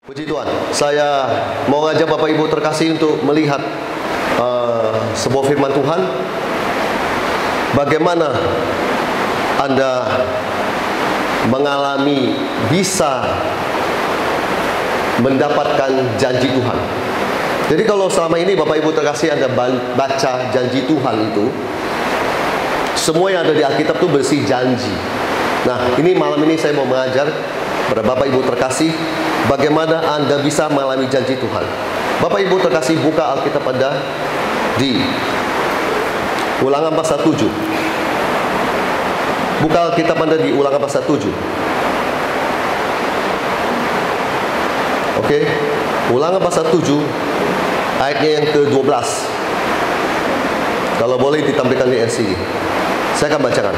Puji Tuhan, saya mau ngajak Bapak Ibu terkasih untuk melihat sebuah firman Tuhan. Bagaimana Anda mengalami bisa mendapatkan janji Tuhan. Jadi kalau selama ini Bapak Ibu terkasih Anda baca janji Tuhan itu, semua yang ada di Alkitab itu bersih janji. Nah, ini malam ini saya mau mengajar pada Bapak Ibu terkasih, bagaimana Anda bisa mengalami janji Tuhan. Bapak Ibu terkasih, buka Alkitab Anda di Ulangan pasal 7. Buka Alkitab Anda di Ulangan pasal 7. Oke, Ulangan pasal 7 ayatnya yang ke-12. Kalau boleh ditampilkan di LCD. Saya akan bacakan.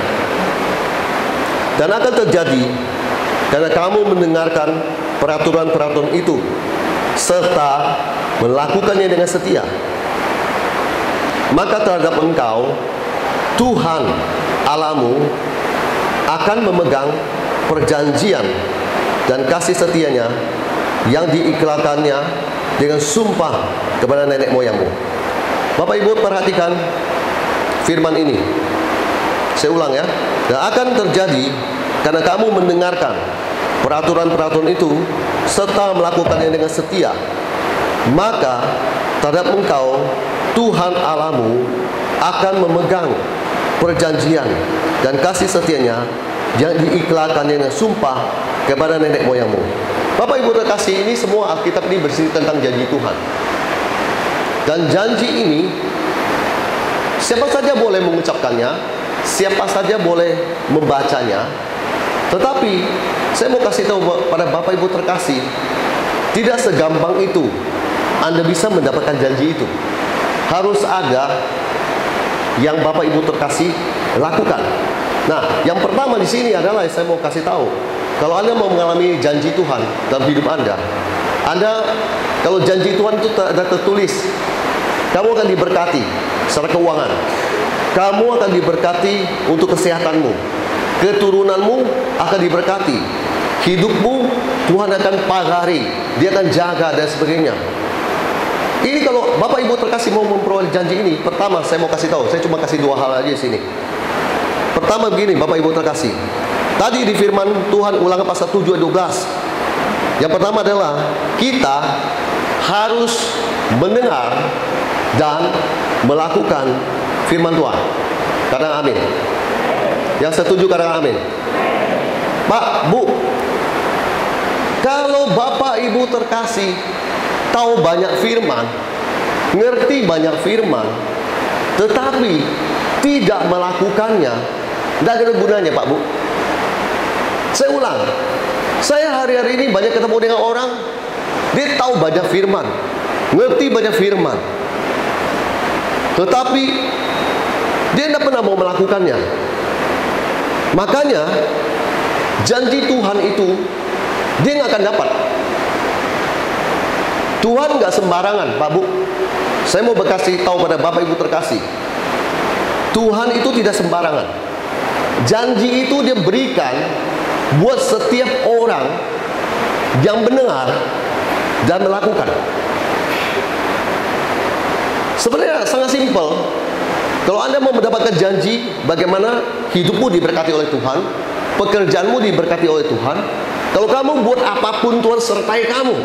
Dan akan terjadi karena kamu mendengarkan peraturan-peraturan itu serta melakukannya dengan setia, maka terhadap engkau Tuhan Allahmu akan memegang perjanjian dan kasih setianya yang diikrarkannya dengan sumpah kepada nenek moyangmu. Bapak Ibu perhatikan firman ini. Saya ulang ya. Dan akan terjadi karena kamu mendengarkan peraturan-peraturan itu serta melakukannya dengan setia, maka terhadap engkau Tuhan Allahmu akan memegang perjanjian dan kasih setianya yang diikrarkannya dengan sumpah kepada nenek moyangmu. Bapak Ibu terkasih, ini semua Alkitab ini bercerita tentang janji Tuhan. Dan janji ini siapa saja boleh mengucapkannya, siapa saja boleh membacanya. Tetapi saya mau kasih tahu pada Bapak Ibu terkasih, tidak segampang itu Anda bisa mendapatkan janji itu. Harus ada yang Bapak Ibu terkasih lakukan. Nah, yang pertama di sini adalah saya mau kasih tahu, kalau Anda mau mengalami janji Tuhan dalam hidup Anda kalau janji Tuhan itu ada tertulis, kamu akan diberkati secara keuangan, kamu akan diberkati untuk kesehatanmu, keturunanmu akan diberkati, hidupmu Tuhan akan pagari, Dia akan jaga dan sebagainya. Ini kalau Bapak Ibu terkasih mau memperoleh janji ini, pertama saya mau kasih tahu, saya cuma kasih dua hal aja di sini. Pertama begini Bapak Ibu terkasih, tadi di firman Tuhan Ulangan pasal 7 ayat 12. Yang pertama adalah kita harus mendengar dan melakukan firman Tuhan. Katakan amin. Yang setuju katakan amin. Pak, Bu, kalau Bapak Ibu terkasih tahu banyak firman, ngerti banyak firman, tetapi tidak melakukannya, tidak ada gunanya Pak, Bu. Saya ulang, saya hari-hari ini banyak ketemu dengan orang, dia tahu banyak firman, ngerti banyak firman, tetapi dia tidak pernah mau melakukannya. Makanya janji Tuhan itu dia nggak akan dapat. Tuhan nggak sembarangan, Pak Bu. Saya mau berkasih tahu pada Bapak Ibu terkasih, Tuhan itu tidak sembarangan. Janji itu dia berikan buat setiap orang yang mendengar dan melakukan. Sebenarnya sangat simpel. Kalau Anda mau mendapatkan janji bagaimana hidupmu diberkati oleh Tuhan, pekerjaanmu diberkati oleh Tuhan, kalau kamu buat apapun Tuhan sertai kamu.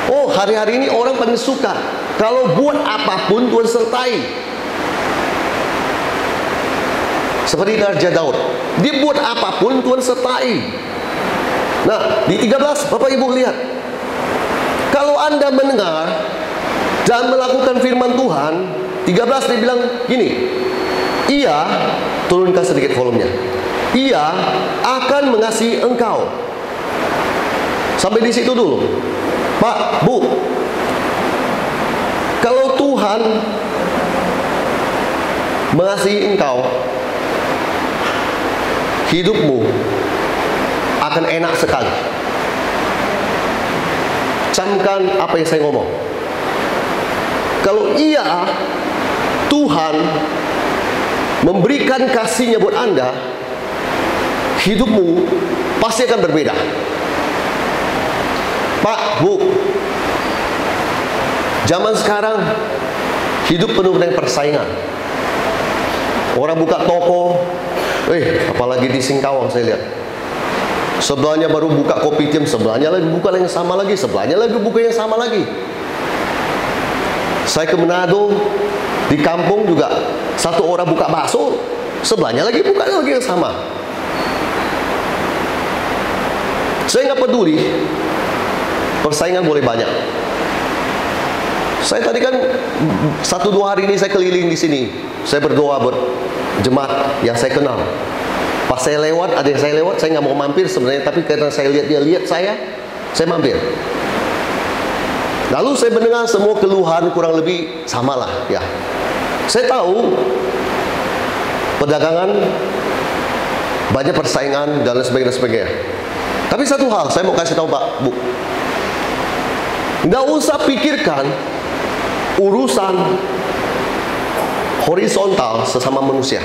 Oh, hari-hari ini orang paling suka kalau buat apapun Tuhan sertai. Seperti Raja Daud, dia buat apapun Tuhan sertai. Nah, di 13 Bapak Ibu lihat, kalau Anda mendengar dan melakukan firman Tuhan, 13 dia bilang gini, Ia, turunkan sedikit volumenya, Ia akan mengasihi engkau. Sampai di situ dulu. Pak, Bu, kalau Tuhan mengasihi engkau, hidupmu akan enak sekali. Camkan apa yang saya ngomong. Kalau Ia, Tuhan, memberikan kasihnya buat Anda, hidupmu pasti akan berbeda. Pak, Bu, zaman sekarang hidup penuh dengan persaingan. Orang buka toko, apalagi di Singkawang saya lihat, sebelahnya baru buka kopitiam, sebelahnya lagi buka yang sama lagi, sebelahnya lagi buka yang sama lagi. Saya ke Manado, di kampung juga satu orang buka bakso, sebelahnya lagi buka lagi yang sama. Saya nggak peduli, persaingan boleh banyak. Saya tadi kan 1-2 hari ini saya keliling di sini, saya berdoa buat jemaat yang saya kenal. Pas saya lewat, ada yang saya lewat, saya nggak mau mampir sebenarnya, tapi karena saya lihat dia lihat saya mampir. Lalu saya mendengar semua keluhan kurang lebih samalah, ya. Saya tahu perdagangan banyak persaingan dan sebagainya. Tapi satu hal saya mau kasih tahu Pak, Bu, nggak usah pikirkan urusan horizontal sesama manusia.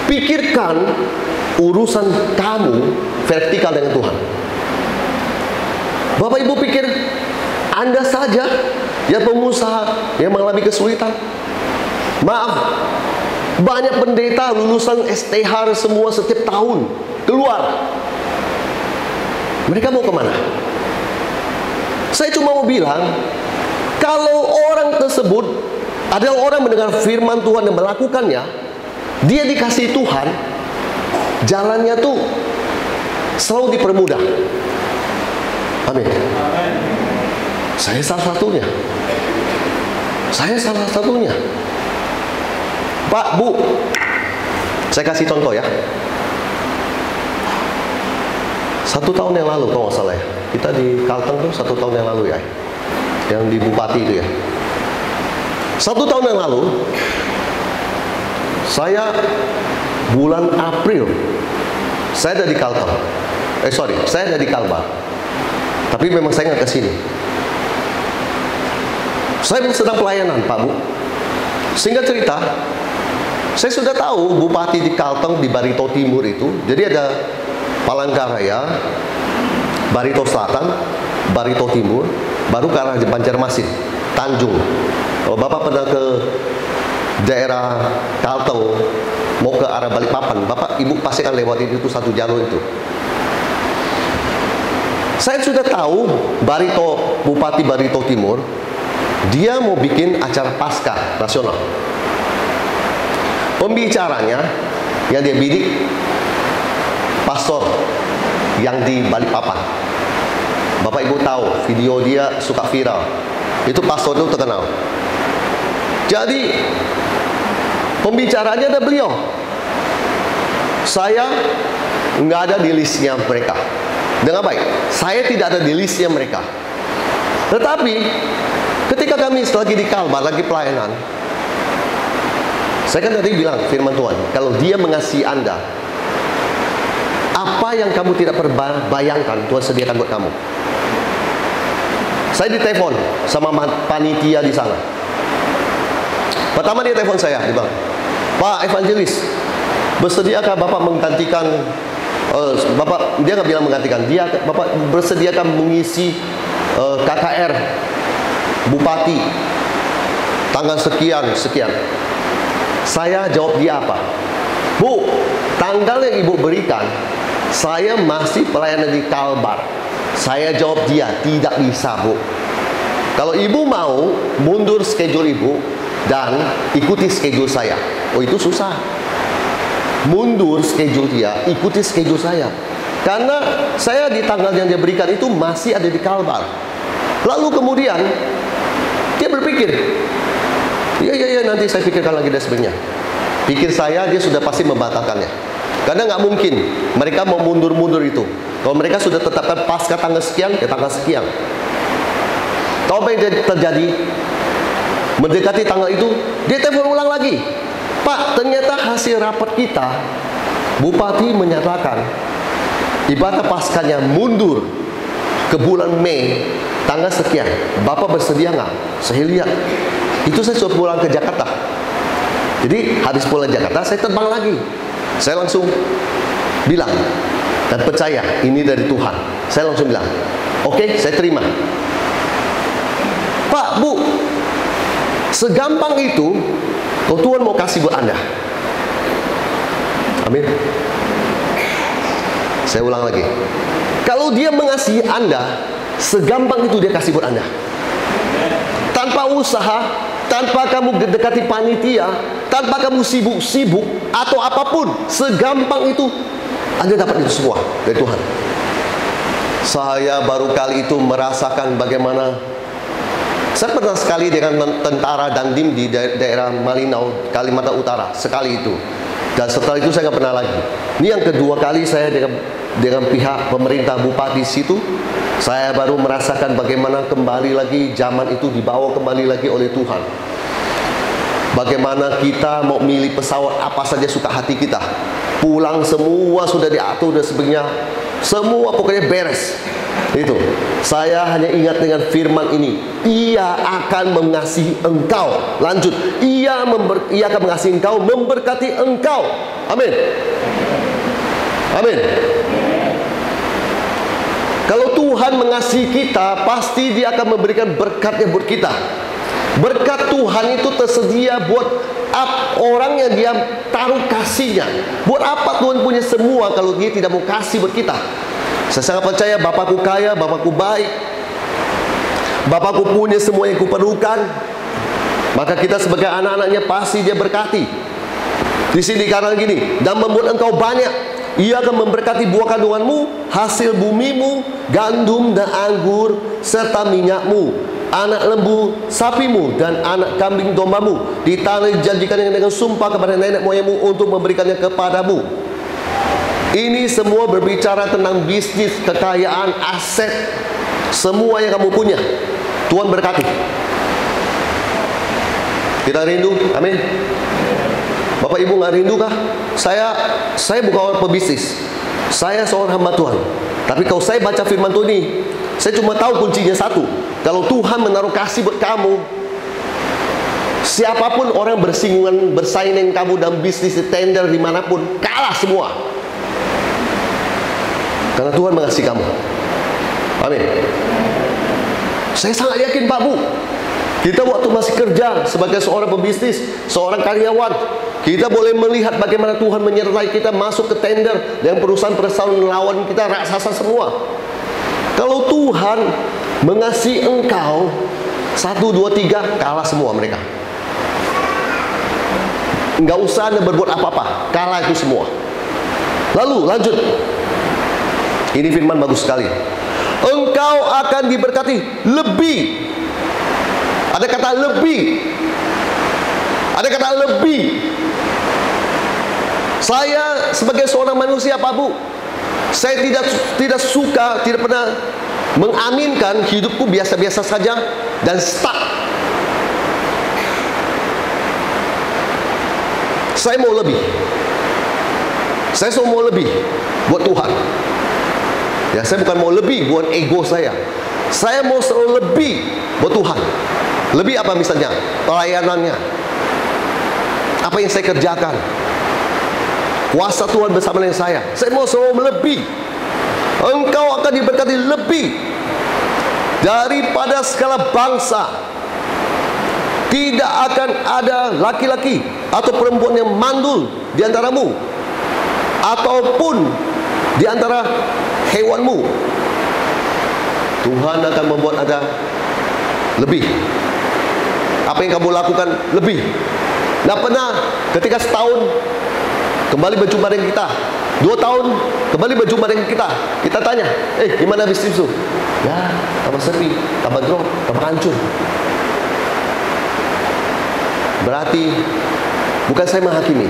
Pikirkan urusan kamu vertikal dengan Tuhan. Bapak Ibu pikir Anda saja yang pengusaha yang mengalami kesulitan? Maaf, banyak pendeta lulusan STH semua setiap tahun keluar. Mereka mau kemana? Saya cuma mau bilang, kalau orang tersebut adalah orang mendengar firman Tuhan dan melakukannya, dia dikasih Tuhan, jalannya tuh selalu dipermudah. Amin. Saya salah satunya. Pak, Bu, saya kasih contoh ya. 1 tahun yang lalu, kalau nggak salah ya, kita di Kalteng tuh 1 tahun yang lalu ya, yang di Bupati itu ya. 1 tahun yang lalu, saya bulan April, saya ada di Kalteng. Saya ada di Kalbar. Tapi memang saya nggak ke sini. Saya sedang pelayanan, Pak, Bu. Singkat cerita, saya sudah tahu Bupati di Kalteng di Barito Timur itu, jadi ada Palangkaraya, Barito Selatan, Barito Timur, baru ke arah Banjarmasin, Tanjung. Kalau Bapak pernah ke daerah Kalteng, mau ke arah Balikpapan, Bapak Ibu pasti akan lewatin itu satu jalur itu. Saya sudah tahu Bupati Barito Timur, dia mau bikin acara Paskah nasional. Pembicaranya yang dia bidik pastor yang di Balikpapan. Bapak Ibu tahu, video dia suka viral. Itu pastor itu terkenal. Jadi pembicaranya ada beliau. Saya nggak ada di listnya mereka. Dengan baik, saya tidak ada di listnya mereka. Tetapi ketika kami lagi di Kalbar, lagi pelayanan, saya kan tadi bilang firman Tuhan, kalau dia mengasihi Anda, apa yang kamu tidak bayangkan Tuhan sediakan buat kamu. Saya ditelepon sama panitia di sana. Pertama dia telepon saya, dia bilang, Pak Evangelis, bersediakah Bapak menggantikan Bapak, dia nggak bilang menggantikan, Bapak bersediakan mengisi KKR Bupati tanggal sekian. Saya jawab dia apa? Bu, tanggal yang Ibu berikan, saya masih pelayanan di Kalbar. Saya jawab dia, tidak bisa, Bu. Kalau Ibu mau mundur schedule Ibu dan ikuti schedule saya, oh itu susah. Mundur schedule dia, ikuti schedule saya. Karena saya di tanggal yang dia berikan itu masih ada di Kalbar. Lalu kemudian dia berpikir, iya nanti saya pikirkan lagi dan sebagainya. Pikir saya dia sudah pasti membatalkannya. Karena nggak mungkin mereka mau mundur-mundur itu. Kalau mereka sudah tetapkan pasca tanggal sekian, ya tanggal sekian. Tahu apa yang terjadi? Mendekati tanggal itu, dia telepon ulang lagi. Pak, ternyata hasil rapat kita, Bupati menyatakan ibadah paskanya mundur ke bulan Mei tanggal sekian. Bapak bersedia nggak? Saya lihat. Itu saya sudah pulang ke Jakarta. Jadi habis pulang Jakarta, saya terbang lagi. Saya langsung bilang dan percaya ini dari Tuhan. Saya langsung bilang, Oke, saya terima. Pak, Bu, segampang itu kalau Tuhan mau kasih buat Anda. Amin. Saya ulang lagi. Kalau dia mengasihi Anda, segampang itu dia kasih buat Anda. Tanpa usaha, tanpa kamu dekati panitia, tanpa kamu sibuk-sibuk atau apapun, segampang itu Anda dapat itu semua dari Tuhan. Saya baru kali itu merasakan bagaimana. Saya pernah sekali dengan tentara Dandim di daerah Malinau, Kalimantan Utara, sekali itu. Dan setelah itu saya nggak pernah lagi. Ini yang kedua kali saya dengan pihak pemerintah bupati situ. Saya baru merasakan bagaimana kembali lagi zaman itu dibawa kembali lagi oleh Tuhan. Bagaimana kita mau milih pesawat apa saja suka hati kita. Pulang semua sudah diatur dan sebagainya. Semua pokoknya beres. Itu. Saya hanya ingat dengan firman ini. Ia akan mengasihi engkau. Lanjut. Ia akan mengasihi engkau, memberkati engkau. Amin. Amin. Kalau Tuhan mengasihi kita, pasti Dia akan memberikan berkatnya buat kita. Berkat Tuhan itu tersedia buat orang yang Dia taruh kasihnya. Buat apa Tuhan punya semua kalau Dia tidak mau kasih buat kita? Saya sangat percaya Bapakku kaya, Bapakku baik, Bapakku punya semua yang kuperlukan. Maka kita sebagai anak-anaknya pasti Dia berkati. Di sini karena gini, dan membuat engkau banyak. Ia akan memberkati buah kandunganmu, hasil bumimu, gandum dan anggur, serta minyakmu, anak lembu sapimu, dan anak kambing dombamu. Di tanah dijanjikan dengan sumpah kepada nenek moyangmu untuk memberikannya kepadamu. Ini semua berbicara tentang bisnis, kekayaan, aset, semua yang kamu punya. Tuhan berkati. Kita rindu, amin. Bapak Ibu nggak rindu kah? Saya bukan orang pebisnis. Saya seorang hamba Tuhan. Tapi kalau saya baca firman Tuhan ini, saya cuma tahu kuncinya satu. Kalau Tuhan menaruh kasih buat kamu, siapapun orang bersinggungan, bersaing dengan kamu dalam bisnis, di tender, dimanapun, kalah semua. Karena Tuhan mengasihi kamu. Amin. Saya sangat yakin Pak Bu, kita waktu masih kerja sebagai seorang pebisnis, seorang karyawan, kita boleh melihat bagaimana Tuhan menyertai kita masuk ke tender dan perusahaan-perusahaan melawan kita, raksasa semua. Kalau Tuhan mengasihi engkau, 1, 2, 3, kalah semua mereka. Enggak usah Anda berbuat apa-apa, kalah itu semua. Lalu lanjut. Ini firman bagus sekali. Engkau akan diberkati lebih. Ada kata lebih. Ada kata lebih. Saya sebagai seorang manusia Pak Bu, saya tidak suka, tidak pernah mengaminkan hidupku biasa-biasa saja dan stuck. Saya mau lebih. Saya selalu mau lebih buat Tuhan. Ya, saya bukan mau lebih buat ego saya. Saya mau selalu lebih buat Tuhan. Lebih apa misalnya? Pelayanannya. Apa yang saya kerjakan? Kuasa Tuhan bersama dengan saya. Saya mau selalu lebih. Engkau akan diberkati lebih daripada segala bangsa. Tidak akan ada laki-laki atau perempuan yang mandul di antaramu, ataupun di antara hewanmu. Tuhan akan membuat Anda lebih. Apa yang kamu lakukan lebih. Nah, pernah ketika setahun kembali berjumpa dengan kita, 2 tahun kembali berjumpa dengan kita, kita tanya, gimana bisnis itu? Ya, tambah sepi, tambah drop, tambah hancur. Berarti bukan saya menghakimi,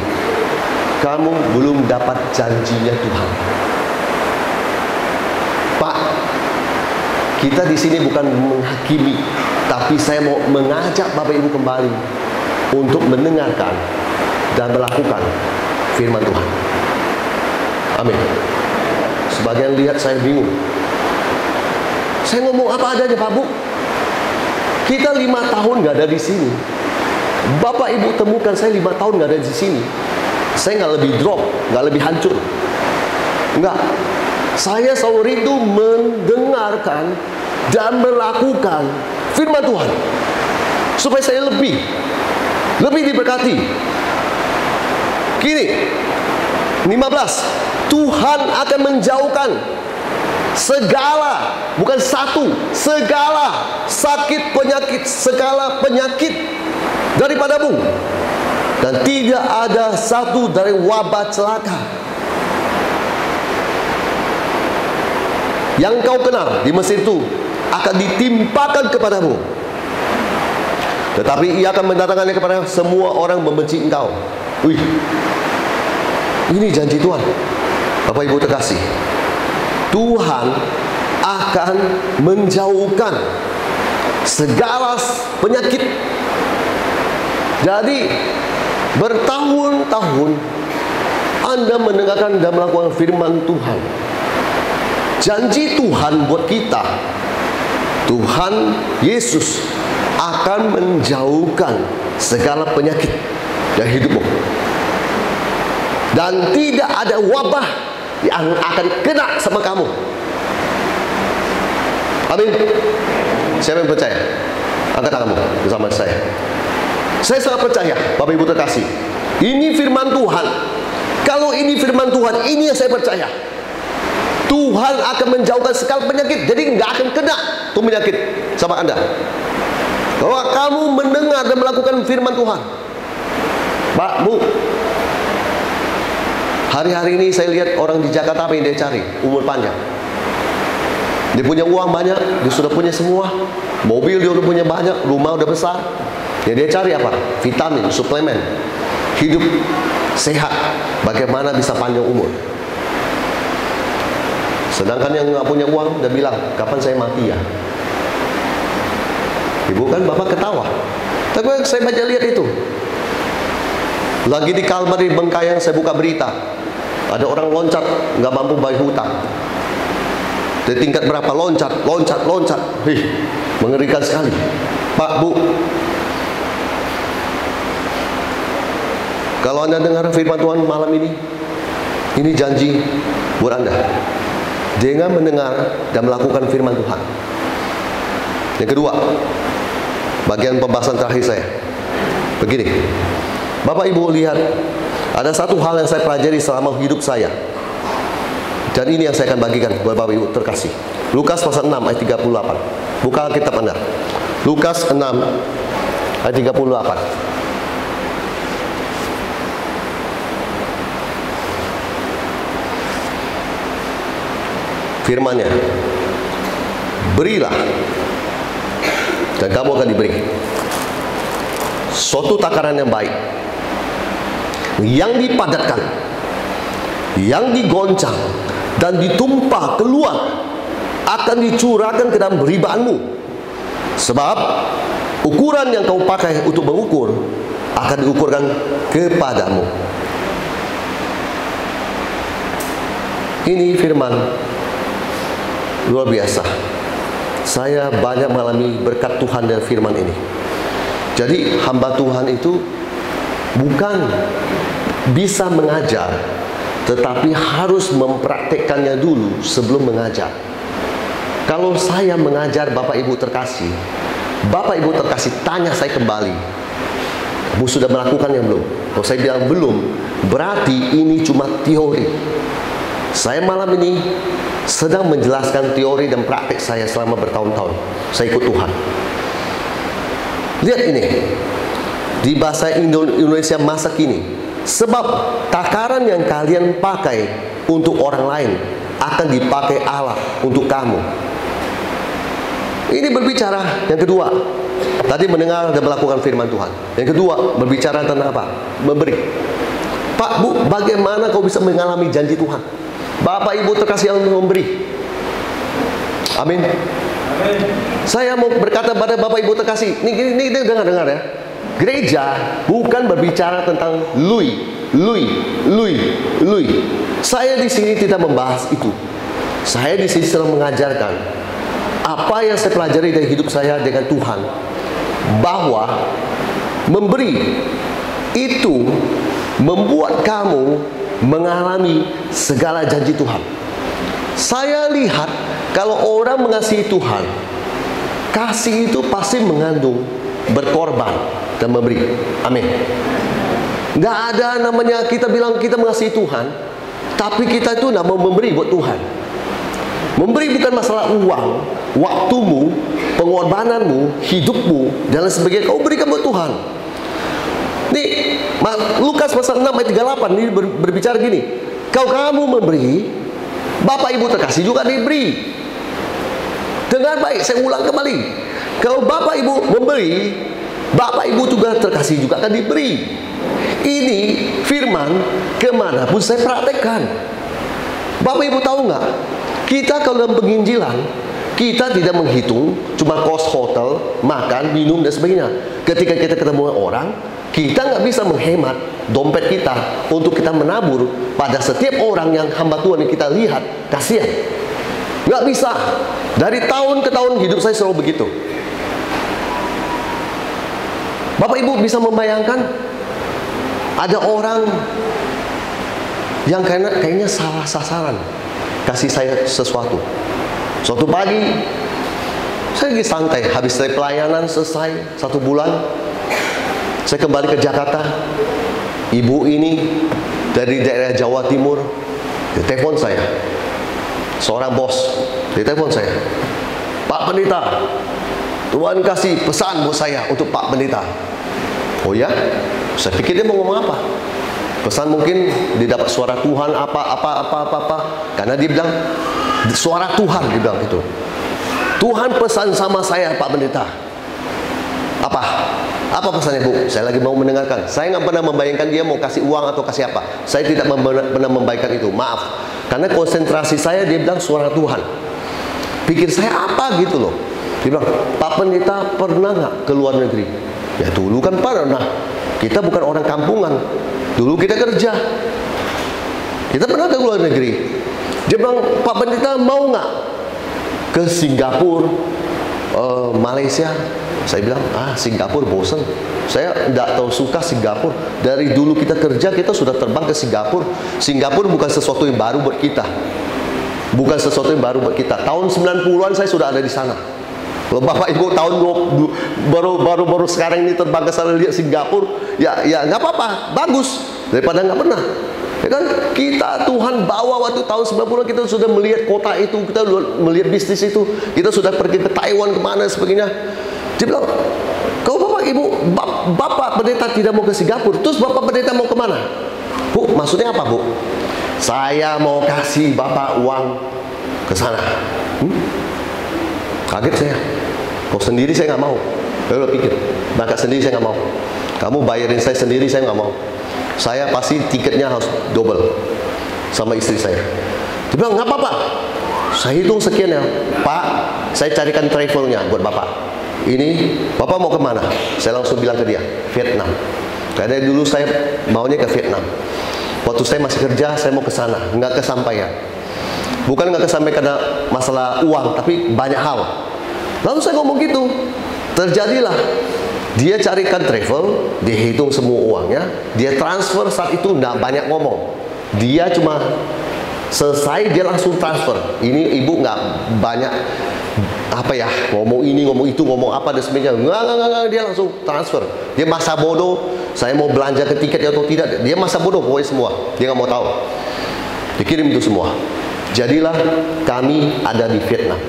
kamu belum dapat janjinya Tuhan. Pak, kita di sini bukan menghakimi, tapi saya mau mengajak Bapak Ibu kembali untuk mendengarkan dan melakukan firman Tuhan. Amin. Sebagian lihat saya bingung. Saya ngomong apa adanya Pak Bu. Kita 5 tahun nggak ada di sini. Bapak Ibu temukan saya 5 tahun nggak ada di sini. Saya nggak lebih drop, nggak lebih hancur. Enggak. Saya selalu rindu mendengarkan dan melakukan firman Tuhan, supaya saya lebih diberkati. Kini 15, Tuhan akan menjauhkan segala, bukan satu, segala sakit penyakit, segala penyakit daripadamu, dan tidak ada satu dari wabah celaka yang kau kenal di Mesir itu akan ditimpakan kepadamu. Tetapi ia akan mendatangkannya kepada semua orang membenci engkau. Wih, ini janji Tuhan. Bapak Ibu terkasih, Tuhan akan menjauhkan segala penyakit. Jadi bertahun-tahun Anda mendengarkan dan melakukan firman Tuhan. Janji Tuhan buat kita, Tuhan Yesus akan menjauhkan segala penyakit dari hidupmu, dan tidak ada wabah yang akan kena sama kamu. Amin. Siapa yang percaya? Angkat tanganmu bersama saya. Saya sangat percaya, Bapak Ibu terkasih, ini firman Tuhan. Kalau ini firman Tuhan, ini yang saya percaya. Tuhan akan menjauhkan segala penyakit. Jadi nggak akan kena tuh penyakit sama Anda, bahwa kamu mendengar dan melakukan firman Tuhan. Pak, Bu, hari-hari ini saya lihat orang di Jakarta, apa yang dia cari? Umur panjang. Dia punya uang banyak, dia sudah punya semua, mobil dia udah punya banyak, rumah udah besar. Yang dia cari apa? Vitamin, suplemen, hidup sehat, bagaimana bisa panjang umur. Sedangkan yang nggak punya uang, dia bilang, kapan saya mati ya? Ibu kan, Bapak ketawa. Tapi saya baca lihat itu, lagi di Kalbar di Bengkayang, saya buka berita, ada orang loncat, nggak mampu bayar hutang. Di tingkat berapa? Loncat. Hih, mengerikan sekali. Pak, Bu, kalau Anda dengar firman Tuhan malam ini janji buat Anda. Dengan mendengar dan melakukan firman Tuhan. Yang kedua, bagian pembahasan terakhir saya begini. Bapak Ibu lihat, ada satu hal yang saya pelajari selama hidup saya, dan ini yang saya akan bagikan buat Bapak Ibu terkasih. Lukas pasal 6 ayat 38. Buka kitab Anda. Lukas 6 ayat 38. Firman-Nya, berilah dan kamu akan diberi suatu takaran yang baik, yang dipadatkan, yang digoncang dan ditumpah keluar, akan dicurahkan ke dalam beribaanmu. Sebab ukuran yang kau pakai untuk mengukur akan diukurkan kepadamu. Ini firman luar biasa. Saya banyak mengalami berkat Tuhan dari firman ini. Jadi hamba Tuhan itu bukan bisa mengajar, tetapi harus mempraktekkannya dulu sebelum mengajar. Kalau saya mengajar Bapak Ibu terkasih, Bapak Ibu terkasih tanya saya kembali, kamu sudah melakukannya belum? Kalau saya bilang belum, berarti ini cuma teori. Saya malam ini sedang menjelaskan teori dan praktek saya selama bertahun-tahun saya ikut Tuhan. Lihat ini di bahasa Indonesia masa kini. Sebab takaran yang kalian pakai untuk orang lain akan dipakai Allah untuk kamu. Ini berbicara yang kedua. Tadi mendengar dan melakukan firman Tuhan. Yang kedua berbicara tentang apa? Memberi. Pak, Bu, bagaimana kau bisa mengalami janji Tuhan? Bapak Ibu terkasih yang memberi. Amin. Saya mau berkata pada Bapak Ibu terkasih, ini dengar ya. Gereja bukan berbicara tentang lui. Saya di sini tidak membahas itu. Saya di sini sedang mengajarkan apa yang saya pelajari dari hidup saya dengan Tuhan, bahwa memberi itu membuat kamu mengalami segala janji Tuhan. Saya lihat kalau orang mengasihi Tuhan, kasih itu pasti mengandung berkorban dan memberi. Amin. Nggak ada namanya kita bilang kita mengasihi Tuhan, tapi kita itu nggak mau memberi buat Tuhan. Memberi bukan masalah uang, waktumu, pengorbananmu, hidupmu, dan lain sebagainya. Kau berikan buat Tuhan. Nih, Lukas pasal 6 ayat 38 ini berbicara gini. Kalau kamu memberi, Bapak Ibu terkasih juga diberi. Dengar baik, saya ulang kembali. Kalau Bapak Ibu memberi, Bapak Ibu juga terkasih juga akan diberi. Ini firman kemanapun saya praktekkan. Bapak Ibu tahu nggak? Kita kalau dalam penginjilan, kita tidak menghitung cuma kos hotel, makan, minum, dan sebagainya. Ketika kita ketemu orang, kita nggak bisa menghemat dompet kita untuk kita menabur pada setiap orang yang hamba Tuhan yang kita lihat, kasihan. Nggak bisa. Dari tahun ke tahun hidup saya selalu begitu. Bapak Ibu bisa membayangkan ada orang yang kayaknya salah sasaran kasih saya sesuatu. Suatu pagi saya lagi santai, habis dari pelayanan selesai 1 bulan, saya kembali ke Jakarta. Ibu ini dari daerah Jawa Timur, dia telepon saya. Seorang bos, dia telepon saya. Pak Pendeta, Tuhan kasih pesan buat saya untuk Pak Pendeta. Oh ya? Saya pikir dia mau ngomong apa? Pesan mungkin dia dapat suara Tuhan apa. Karena dia bilang suara Tuhan, dia bilang itu. Tuhan pesan sama saya Pak Pendeta. Apa pesannya Bu? Saya lagi mau mendengarkan. Saya nggak pernah membayangkan dia mau kasih uang atau kasih apa. Saya tidak pernah membayangkan itu. Maaf. Karena konsentrasi saya dia bilang suara Tuhan. Pikir saya apa gitu loh. Dia bilang, Pak Pendeta pernah nggak ke luar negeri? Ya dulu kan pernah. Kita bukan orang kampungan. Dulu kita kerja. Kita pernah ke luar negeri. Dia bilang, Pak Pendeta mau nggak ke Singapura, Malaysia? Saya bilang, Singapura bosan. Saya tidak tahu suka Singapura. Dari dulu kita kerja, kita sudah terbang ke Singapura. Singapura bukan sesuatu yang baru buat kita. Bukan sesuatu yang baru buat kita. Tahun 90-an saya sudah ada di sana. Kalau Bapak Ibu tahun baru sekarang ini terbang ke sana lihat Singapura, ya nggak apa-apa, bagus daripada nggak pernah. Ya kan, kita Tuhan bawa waktu tahun 90-an kita sudah melihat kota itu, kita melihat bisnis itu, kita sudah pergi ke Taiwan kemana sebagainya. Dia bilang, kalau Bapak Ibu, Bapak Pendeta tidak mau ke Singapura, terus Bapak Pendeta mau kemana? Bu, maksudnya apa Bu? Saya mau kasih Bapak uang ke sana. Kaget saya. Kau sendiri saya nggak mau. Lalu pikir, berangkat sendiri saya nggak mau. Kamu bayarin saya sendiri saya nggak mau. Saya pasti tiketnya harus double sama istri saya. Dia bilang nggak apa-apa. Saya hitung sekian ya, Pak. Saya carikan travelnya buat Bapak. Ini Bapak mau kemana? Saya langsung bilang ke dia, Vietnam. Karena dulu saya maunya ke Vietnam. Waktu saya masih kerja, saya mau ke sana, nggak kesampaian. Bukan nggak kesampaian karena masalah uang, tapi banyak hal. Lalu saya ngomong gitu, terjadilah. Dia carikan travel, dia hitung semua uangnya, dia transfer saat itu nggak banyak ngomong. Dia cuma selesai dia langsung transfer. Ini ibu nggak banyak ngomong ini, ngomong itu, ngomong apa dan sebagainya. Nggak, dia langsung transfer. Dia masa bodoh, saya mau belanja ke tiket atau tidak. Dia masa bodoh pokoknya semua. Dia nggak mau tahu. Dikirim itu semua. Jadilah kami ada di Vietnam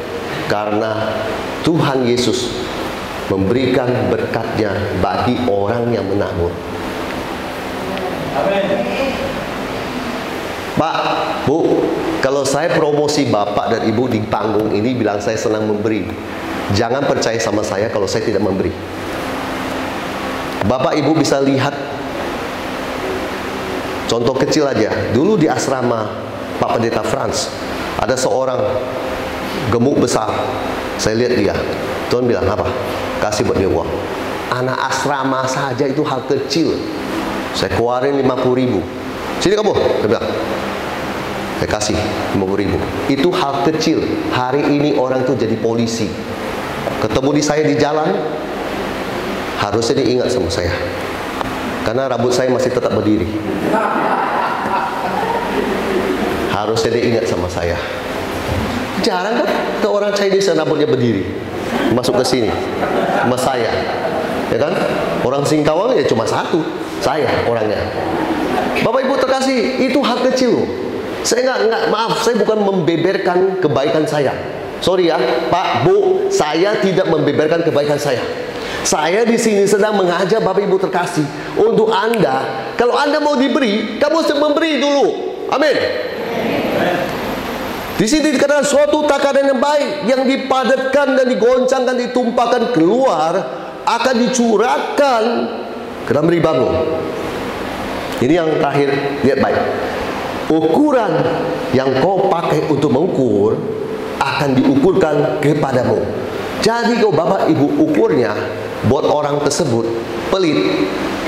karena Tuhan Yesus memberikan berkatnya bagi orang yang menabur. Amin. Pak, Bu, kalau saya promosi Bapak dan Ibu di panggung ini bilang saya senang memberi, jangan percaya sama saya kalau saya tidak memberi. Bapak Ibu bisa lihat contoh kecil aja. Dulu di asrama Pak Pendeta Franz ada seorang gemuk besar. Saya lihat dia. Tuhan bilang apa? Kasih buat dia uang. Anak asrama saja itu hal kecil. Saya keluarin 50.000. Sini kamu, dia bilang. Saya kasih 50.000. Itu hal kecil. Hari ini orang itu jadi polisi. Ketemu di saya di jalan, harusnya dia ingat sama saya. Karena rambut saya masih tetap berdiri. Harusnya dia ingat sama saya. Jarang kan ke orang Chinese yang rambutnya berdiri masuk ke sini sama saya, ya kan? Orang Singkawang ya cuma satu, saya orangnya. Bapak Ibu terkasih, itu hal kecil loh. Saya maaf, saya bukan membeberkan kebaikan saya. Sorry ya, Pak, Bu, saya tidak membeberkan kebaikan saya. Saya di sini sedang mengajak Bapak Ibu terkasih untuk Anda, kalau Anda mau diberi, kamu harus memberi dulu. Amin. Di sini dikatakan suatu takaran yang baik yang dipadatkan dan digoncangkan, ditumpahkan keluar, akan dicurahkan ke dalam ribamu. Ini yang terakhir, lihat baik. Ukuran yang kau pakai untuk mengukur akan diukurkan kepadamu. Jadi kalau Bapak Ibu ukurnya buat orang tersebut pelit,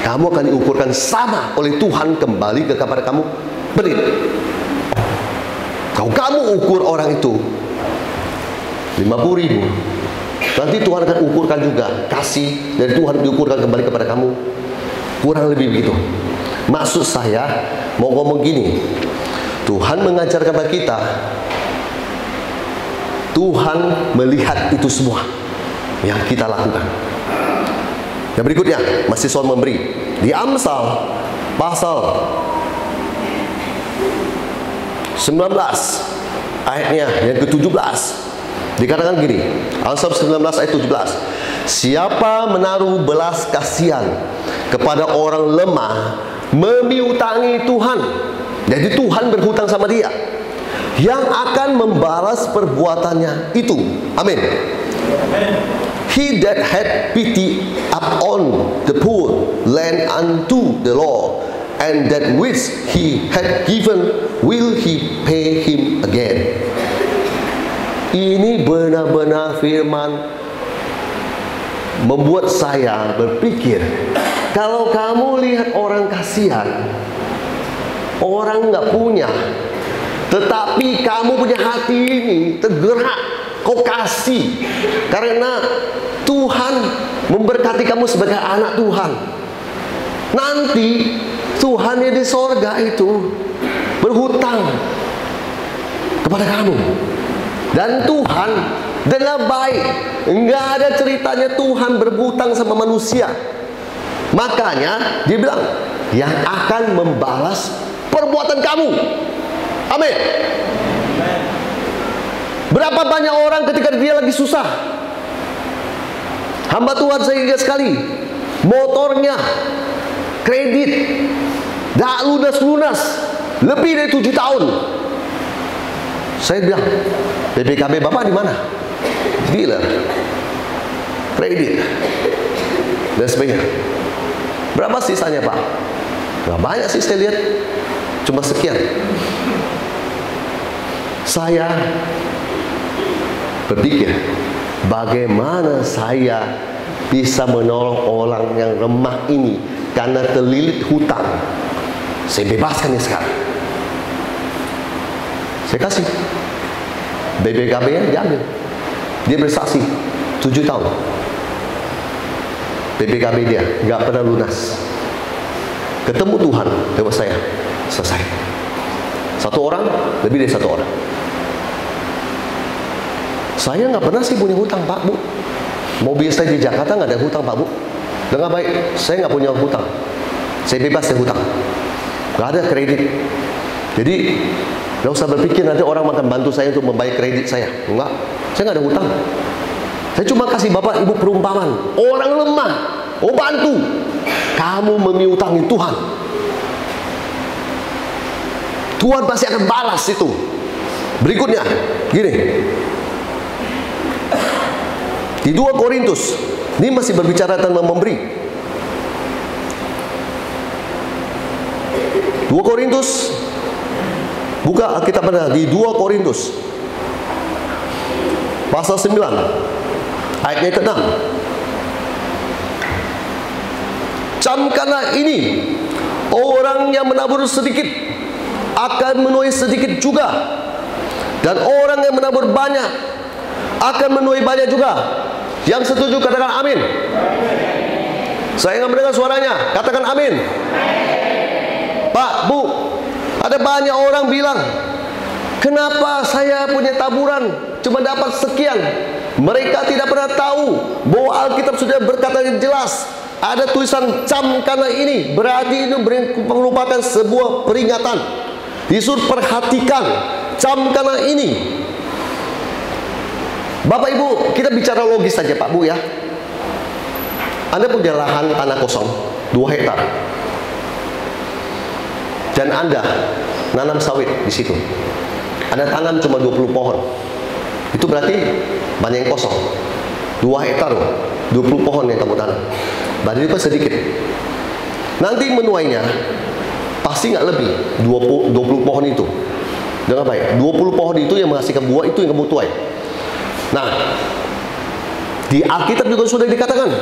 kamu akan diukurkan sama oleh Tuhan kembali kepada kamu pelit. Kalau kamu ukur orang itu 50.000, nanti Tuhan akan ukurkan juga, kasih dari Tuhan diukurkan kembali kepada kamu. Kurang lebih begitu. Maksud saya mau ngomong gini, Tuhan mengajarkan kepada kita, Tuhan melihat itu semua yang kita lakukan. Yang berikutnya masih soal memberi. Di Amsal pasal 19 ayatnya yang ke-17 dikatakan gini, Amsal 19 ayat 17, siapa menaruh belas kasihan kepada orang lemah memiutangi Tuhan. Jadi Tuhan berhutang sama dia, yang akan membalas perbuatannya itu. Amin. He that had pity upon the poor lend unto the Lord, and that which he had given will he pay him again. Ini benar-benar firman membuat saya berpikir, kalau kamu lihat orang kasihan, orang nggak punya, tetapi kamu punya hati ini tergerak, kau kasih, karena Tuhan memberkati kamu sebagai anak Tuhan. Nanti Tuhan yang di sorga itu berhutang kepada kamu. Dan Tuhan dengan baik, enggak ada ceritanya Tuhan berhutang sama manusia. Makanya dia bilang, yang akan membalas perbuatan kamu. Amin. Berapa banyak orang ketika dia lagi susah, hamba Tuhan saya ingat sekali, motornya kredit gak lunas-lunas lebih dari 7 tahun. Saya bilang, BPKB Bapak di mana? Dealer, kredit dan sebagainya. Berapa sisanya Pak? Gak banyak sih, saya lihat cuma sekian. Saya berpikir, bagaimana saya bisa menolong orang yang lemah ini karena terlilit hutang. Saya bebaskan dia sekarang. Saya kasih BPKB nya diambil. Dia bersaksi 7 tahun BPKB dia gak pernah lunas. Ketemu Tuhan lewat saya, selesai. Satu orang, lebih dari 1 orang. Saya nggak pernah sih punya hutang Pak Bu. Mobil saya di Jakarta nggak ada hutang Pak Bu. Dengan baik, saya nggak punya hutang. Saya bebas dari hutang. Nggak ada kredit. Jadi nggak usah berpikir nanti orang akan bantu saya untuk membayar kredit saya. Enggak, saya nggak ada hutang. Saya cuma kasih Bapak Ibu perumpamaan. Orang lemah, oh bantu. Kamu memiutangi Tuhan, Tuhan pasti akan balas itu. Berikutnya, gini. Di 2 Korintus, ini masih berbicara tentang memberi. 2 Korintus, buka Alkitab Anda di 2 Korintus pasal 9 ayatnya ke-6. Camkanlah ini, orang yang menabur sedikit akan menuai sedikit juga, dan orang yang menabur banyak akan menuai banyak juga. Yang setuju katakan amin. Saya nggak mendengar suaranya, katakan amin. Pak, Bu, ada banyak orang bilang, Kenapa saya punya taburan cuma dapat sekian? Mereka tidak pernah tahu bahwa Alkitab sudah berkata jelas. Ada tulisan camkanlah ini, berarti itu merupakan sebuah peringatan. Disuruh perhatikan, camkanlah ini. Bapak Ibu, kita bicara logis saja Pak Bu ya. Anda punya lahan tanah kosong 2 hektar. Dan Anda nanam sawit di situ. Anda tanam cuma 20 pohon. Itu berarti banyak yang kosong. 2 hektar loh, 20 pohon yang kamu tanam. Berarti itu sedikit. Nanti menuainya pasti nggak lebih 20 pohon itu. Dengan baik, 20 pohon itu yang menghasilkan buah, itu yang kamu tuai. Nah, di Alkitab juga sudah dikatakan,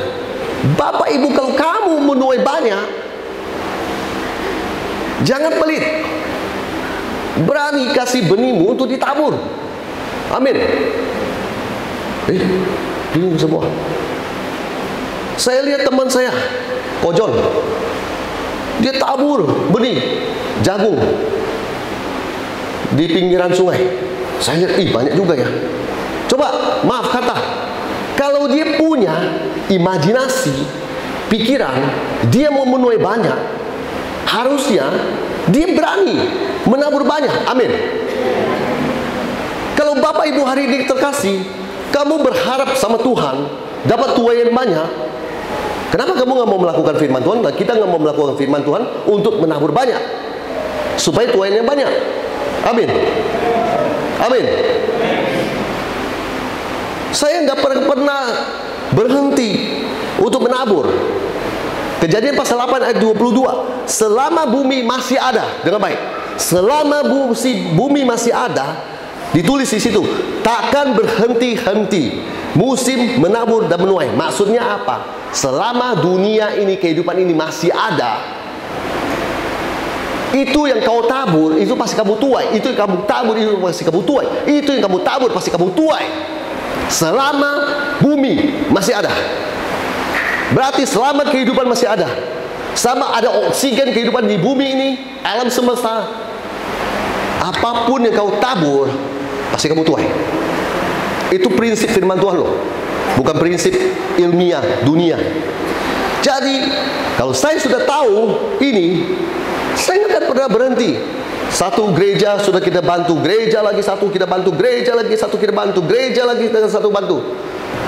Bapak Ibu kalau kamu menuai banyak, jangan pelit. Berani kasih benihmu untuk ditabur. Amin. Bingung semua. Saya lihat teman saya, Kojon, dia tabur benih jagung di pinggiran sungai. Saya lihat, banyak juga ya. Coba, maaf kata, kalau dia punya imajinasi, pikiran, dia mau menuai banyak, harusnya dia berani menabur banyak. Amin. Kalau Bapak Ibu hari ini terkasih, kamu berharap sama Tuhan dapat tuai yang banyak, kenapa kamu nggak mau melakukan firman Tuhan? Nah, kita nggak mau melakukan firman Tuhan untuk menabur banyak, supaya tuainya banyak. Amin. Amin. Saya nggak pernah berhenti untuk menabur. Kejadian pasal 8 ayat 22. Selama bumi masih ada, dengan baik. Selama bumi masih ada, ditulis di situ, takkan berhenti-henti musim menabur dan menuai. Maksudnya apa? Selama dunia ini, kehidupan ini masih ada, itu yang kau tabur, itu pasti kamu tuai. Itu yang kamu tabur, itu pasti kamu tuai. Itu yang kamu tabur, pasti kamu tuai. Selama bumi masih ada, berarti selama kehidupan masih ada, sama ada oksigen kehidupan di bumi ini, alam semesta, apapun yang kau tabur, pasti kamu tuai. Itu prinsip firman Tuhan loh, bukan prinsip ilmiah dunia. Jadi kalau saya sudah tahu ini, saya nggak akan pernah berhenti. Satu gereja sudah kita bantu, gereja lagi satu kita bantu, gereja lagi satu kita bantu, gereja lagi dengan satu bantu.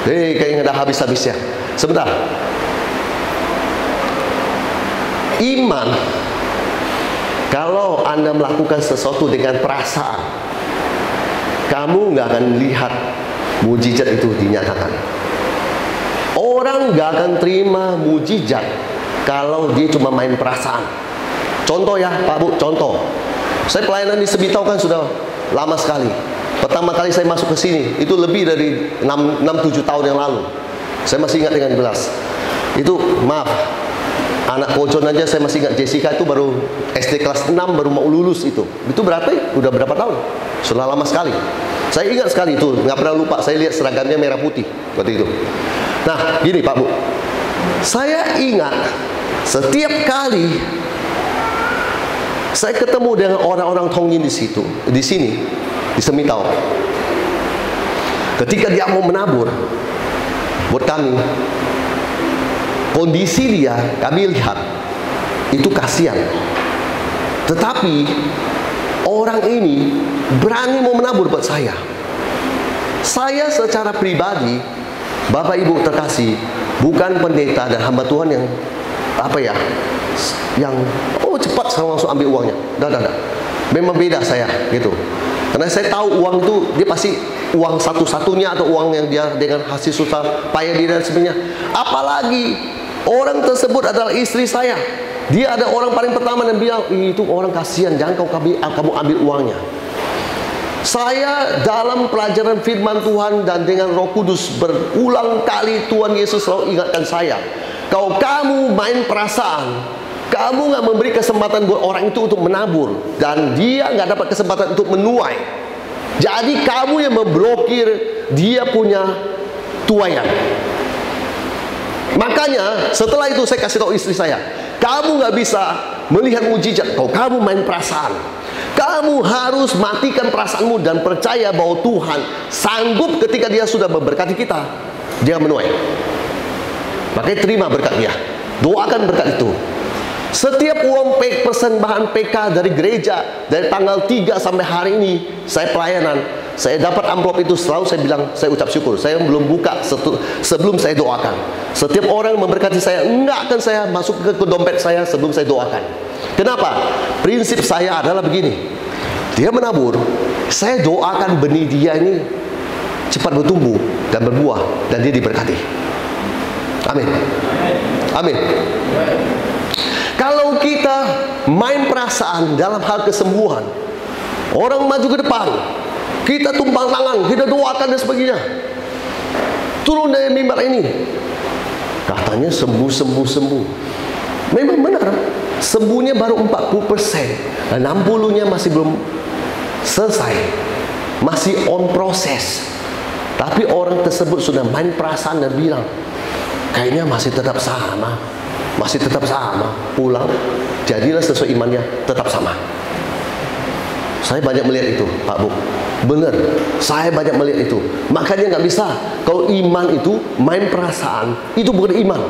Kayaknya nggak ada habis-habisnya. Sebentar. Iman, kalau Anda melakukan sesuatu dengan perasaan, kamu nggak akan lihat mujizat itu dinyatakan. Orang nggak akan terima mujizat kalau dia cuma main perasaan. Contoh ya Pak Bu, contoh. Saya pelayanan di Sebitau kan sudah lama sekali. Pertama kali saya masuk ke sini, itu lebih dari 6-7 tahun yang lalu. Saya masih ingat dengan jelas. Itu, maaf, anak Kojon aja saya masih ingat, Jessica itu baru SD kelas 6, baru mau lulus itu. Itu berarti udah berapa tahun? Sudah lama sekali. Saya ingat sekali itu, nggak pernah lupa. Saya lihat seragamnya merah putih waktu itu. Nah, gini Pak Bu, saya ingat setiap kali saya ketemu dengan orang-orang Tongyin di situ, di sini, di Semitau. Ketika dia mau menabur, buat kami, kondisi dia, kami lihat itu kasihan. Tetapi orang ini berani mau menabur buat saya. Saya secara pribadi, Bapak Ibu terkasih, bukan pendeta dan hamba Tuhan yang yang cepat saya langsung ambil uangnya. Dah. Memang beda saya gitu. Karena saya tahu uang itu dia pasti uang satu-satunya, atau uang yang dia dengan hasil susah payah dia dan sebagainya. Apalagi orang tersebut adalah istri saya. Dia ada orang paling pertama yang bilang, itu orang kasihan, jangan kamu ambil uangnya. Saya dalam pelajaran firman Tuhan dan dengan Roh Kudus berulang kali Tuhan Yesus selalu ingatkan saya, kalau kamu main perasaan, kamu nggak memberi kesempatan buat orang itu untuk menabur, dan dia nggak dapat kesempatan untuk menuai. Jadi kamu yang memblokir dia punya tuaian. Makanya setelah itu saya kasih tahu istri saya, kamu nggak bisa melihat mujizat kalau kamu main perasaan. Kamu harus matikan perasaanmu dan percaya bahwa Tuhan sanggup ketika Dia sudah memberkati kita, Dia menuai. Makanya terima berkat Dia, doakan berkat itu. Setiap uang persembahan PK dari gereja, dari tanggal 3 sampai hari ini saya pelayanan, saya dapat amplop itu, selalu saya bilang, saya ucap syukur. Saya belum buka sebelum saya doakan. Setiap orang memberkati saya, enggak akan saya masuk ke dompet saya sebelum saya doakan. Kenapa? Prinsip saya adalah begini, dia menabur, saya doakan benih dia ini cepat bertumbuh dan berbuah, dan dia diberkati. Amin. Amin. Kalau kita main perasaan dalam hal kesembuhan, orang maju ke depan, kita tumpang tangan, kita doakan dan sebagainya, turun dari mimbar ini, katanya sembuh. Memang benar, sembuhnya baru 40%, 60-nya masih belum selesai, masih on proses. Tapi orang tersebut sudah main perasaan dan bilang, kayaknya masih tetap sama, pulang, jadilah sesuai imannya, tetap sama. Saya banyak melihat itu, Pak Bu. Benar, saya banyak melihat itu. Makanya nggak bisa. Kalau iman itu main perasaan, itu bukan iman.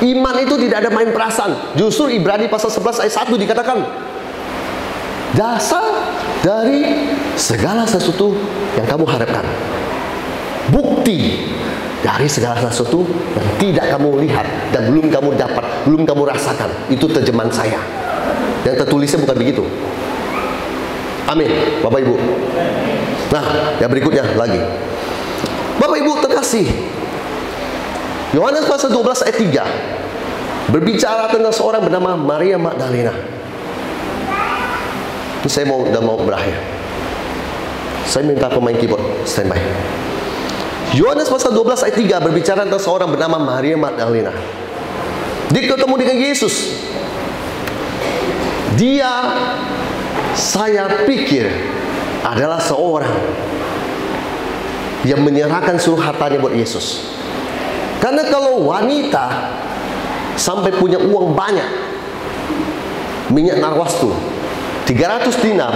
Iman itu tidak ada main perasaan. Justru Ibrani pasal 11 ayat 1 dikatakan, dasar dari segala sesuatu yang kamu harapkan, bukti dari segala sesuatu yang tidak kamu lihat dan belum kamu dapat, belum kamu rasakan. Itu terjemahan saya. Yang tertulisnya bukan begitu. Amin, Bapak Ibu. Nah, yang berikutnya lagi, Bapak Ibu terkasih, Yohanes pasal 12 ayat 3 berbicara tentang seorang bernama Maria Magdalena. Ini saya mau berakhir. Saya minta pemain keyboard standby. Yohanes pasal 12 ayat 3 berbicara tentang seorang bernama Maria Magdalena. Dia ketemu dengan Yesus. Dia, saya pikir, adalah seorang yang menyerahkan seluruh hartanya buat Yesus. Karena kalau wanita sampai punya uang banyak, minyak narwastu 300 dinar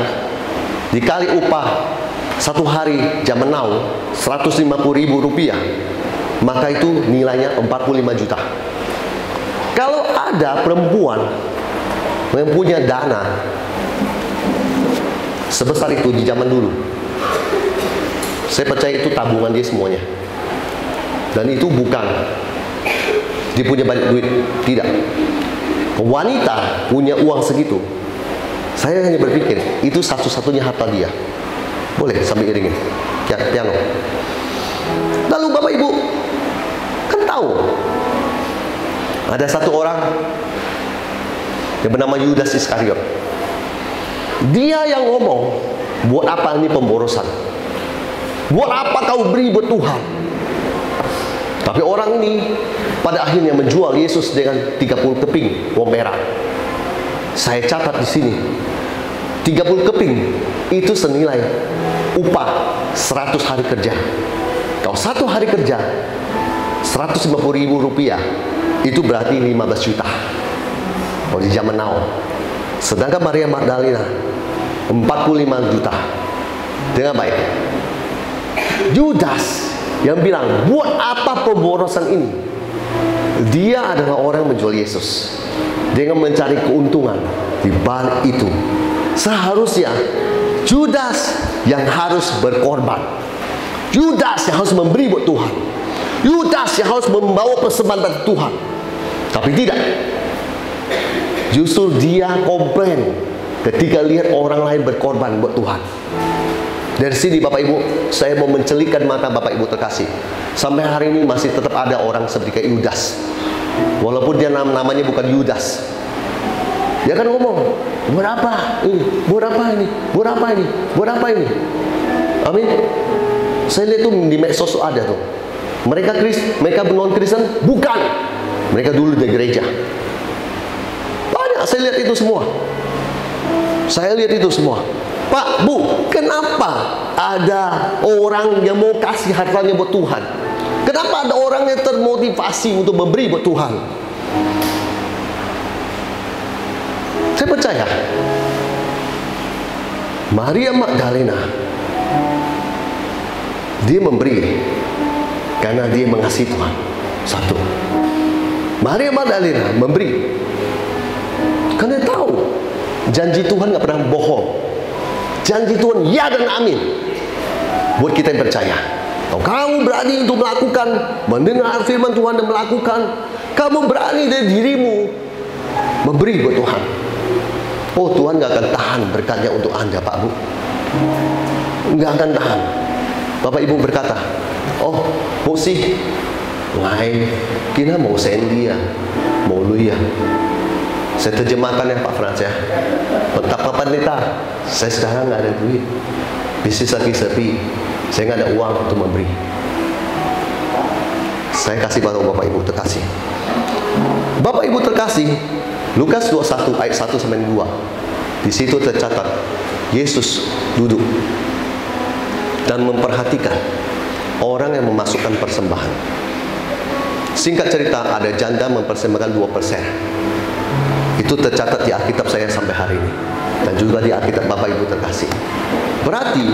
dikali upah satu hari zaman now 150.000 rupiah, maka itu nilainya 45 juta. Kalau ada perempuan yang punya dana sebesar itu di zaman dulu, saya percaya itu tabungan dia semuanya. Dan itu bukan dia punya banyak duit, tidak. Wanita punya uang segitu, saya hanya berpikir itu satu-satunya harta dia. Boleh sambil iringin ya, piano. Lalu Bapak Ibu kan tahu ada satu orang yang bernama Yudas Iskariot. Dia yang ngomong, buat apa ini pemborosan? Buat apa kau beri buat Tuhan? Tapi orang ini pada akhirnya menjual Yesus dengan 30 keping uang perak. Saya catat di sini, 30 keping itu senilai upah 100 hari kerja. Kalau satu hari kerja 150.000 rupiah, itu berarti 15 juta kalau di zaman now. Sedangkan Maria Magdalena 45 juta. Dengan baik, Yudas yang bilang, buat apa pemborosan ini? Dia adalah orang yang menjual Yesus dengan mencari keuntungan di balik itu. Seharusnya Yudas yang harus berkorban, Yudas yang harus memberi buat Tuhan, Yudas yang harus membawa persembahan bagi Tuhan. Tapi tidak, justru dia komplain ketika lihat orang lain berkorban buat Tuhan. Dari sini Bapak Ibu, saya mau mencelikkan mata Bapak Ibu terkasih. Sampai hari ini masih tetap ada orang seperti kayak Yudas. Walaupun dia namanya bukan Yudas, dia kan ngomong, buat apa ini, buat apa ini, buat apa ini, buat apa ini. Amin. Saya lihat tuh di medsos ada tuh, mereka non Kristen, bukan, mereka dulu di gereja. Banyak saya lihat itu semua. Saya lihat itu semua. Pak, Bu, kenapa ada orang yang mau kasih hartanya buat Tuhan? Kenapa ada orang yang termotivasi untuk memberi buat Tuhan? Saya percaya Maria Magdalena, dia memberi karena dia mengasihi Tuhan. Satu. Maria Magdalena memberi karena tahu janji Tuhan nggak pernah bohong. Janji Tuhan ya dan amin. Buat kita yang percaya, kalau kamu berani untuk melakukan, mendengar firman Tuhan dan melakukan, kamu berani dari dirimu memberi buat Tuhan. Oh, Tuhan nggak akan tahan berkatnya untuk Anda, Pak Bu. Nggak akan tahan. Bapak Ibu berkata, oh, Bu sih, ngai, kina mau sendi ya, mau lu ya. Saya terjemahkan ya Pak Frans ya. Betapa pendeta, saya sekarang nggak ada duit, bisnis lagi sepi, saya nggak ada uang untuk memberi. Saya kasih pada Bapak Ibu terkasih. Bapak Ibu terkasih, Lukas 21 ayat 1 sampai 2. Di situ tercatat Yesus duduk dan memperhatikan orang yang memasukkan persembahan. Singkat cerita, ada janda mempersembahkan 2%. Itu tercatat di Alkitab saya sampai hari ini, dan juga di Alkitab Bapak Ibu terkasih. Berarti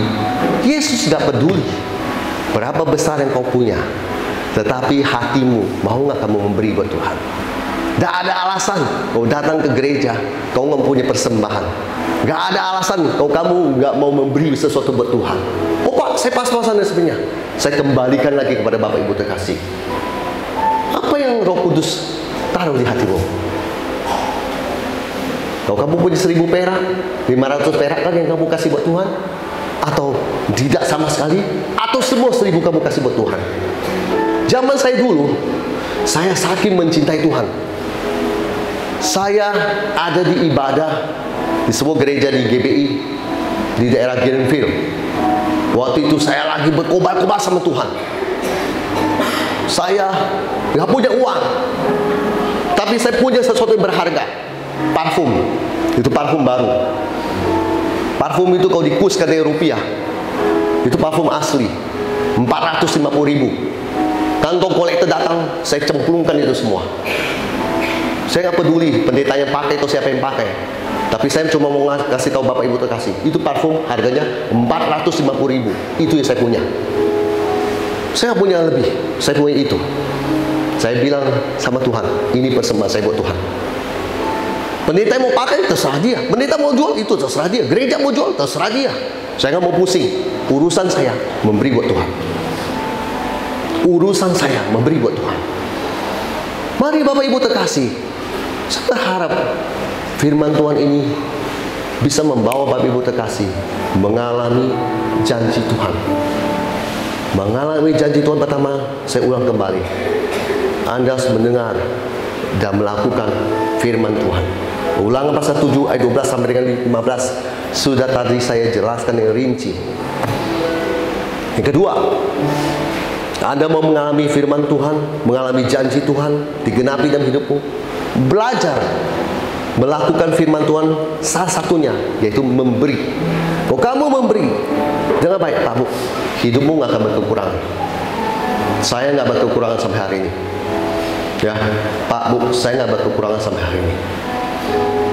Yesus tidak peduli berapa besar yang kau punya, tetapi hatimu, mau nggak kamu memberi buat Tuhan? Tidak ada alasan kau datang ke gereja, kau nggak punya persembahan. Nggak ada alasan kalau kamu nggak mau memberi sesuatu buat Tuhan. Oh Pak, saya pas-pasan sebenarnya. Saya kembalikan lagi kepada Bapak Ibu terkasih. Apa yang Roh Kudus taruh di hatimu? Kalau kamu punya 1000 perak, 500 perak kan yang kamu kasih buat Tuhan? Atau tidak sama sekali? Atau semua 1000 kamu kasih buat Tuhan? Zaman saya dulu, saya saking mencintai Tuhan, saya ada di ibadah di sebuah gereja di GBI, di daerah Greenfield. Waktu itu saya lagi berkobar-kobar sama Tuhan. Saya nggak punya uang, tapi saya punya sesuatu yang berharga. Parfum. Itu parfum baru. Parfum itu kalau dikuskan dengan rupiah, itu parfum asli 450.000. Kantong kolektor datang, saya cemplungkan itu semua. Saya nggak peduli pendetanya pakai atau siapa yang pakai, tapi saya cuma mau kasih tahu Bapak Ibu terkasih, itu parfum harganya 450.000. Itu yang saya punya. Saya nggak punya lebih, saya punya itu. Saya bilang sama Tuhan, ini persembahan saya buat Tuhan. Pendeta mau pakai, terserah dia. Pendeta mau jual, itu terserah dia. Gereja mau jual, terserah dia. Saya nggak mau pusing. Urusan saya memberi buat Tuhan. Urusan saya memberi buat Tuhan. Mari Bapak Ibu terkasih, saya berharap firman Tuhan ini bisa membawa Bapak Ibu terkasih mengalami janji Tuhan. Mengalami janji Tuhan pertama, saya ulang kembali. Anda harus mendengar dan melakukan firman Tuhan. Ulangan pasal 7 ayat 12 sampai dengan 15 sudah tadi saya jelaskan dengan rinci. Yang kedua, Anda mau mengalami firman Tuhan, mengalami janji Tuhan digenapi dalam hidupmu, belajar melakukan firman Tuhan. Salah satunya yaitu memberi. Kalau kamu memberi dengan baik, Pak Bu, hidupmu nggak akan berkekurangan. Saya nggak berkekurangan sampai hari ini. Ya, Pak Bu, saya nggak berkekurangan sampai hari ini.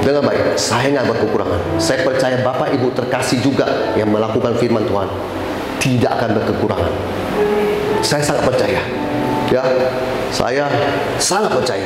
Dengan baik, saya nggak berkekurangan. Saya percaya Bapak Ibu terkasih juga yang melakukan firman Tuhan tidak akan berkekurangan. Saya sangat percaya. Ya, saya sangat percaya.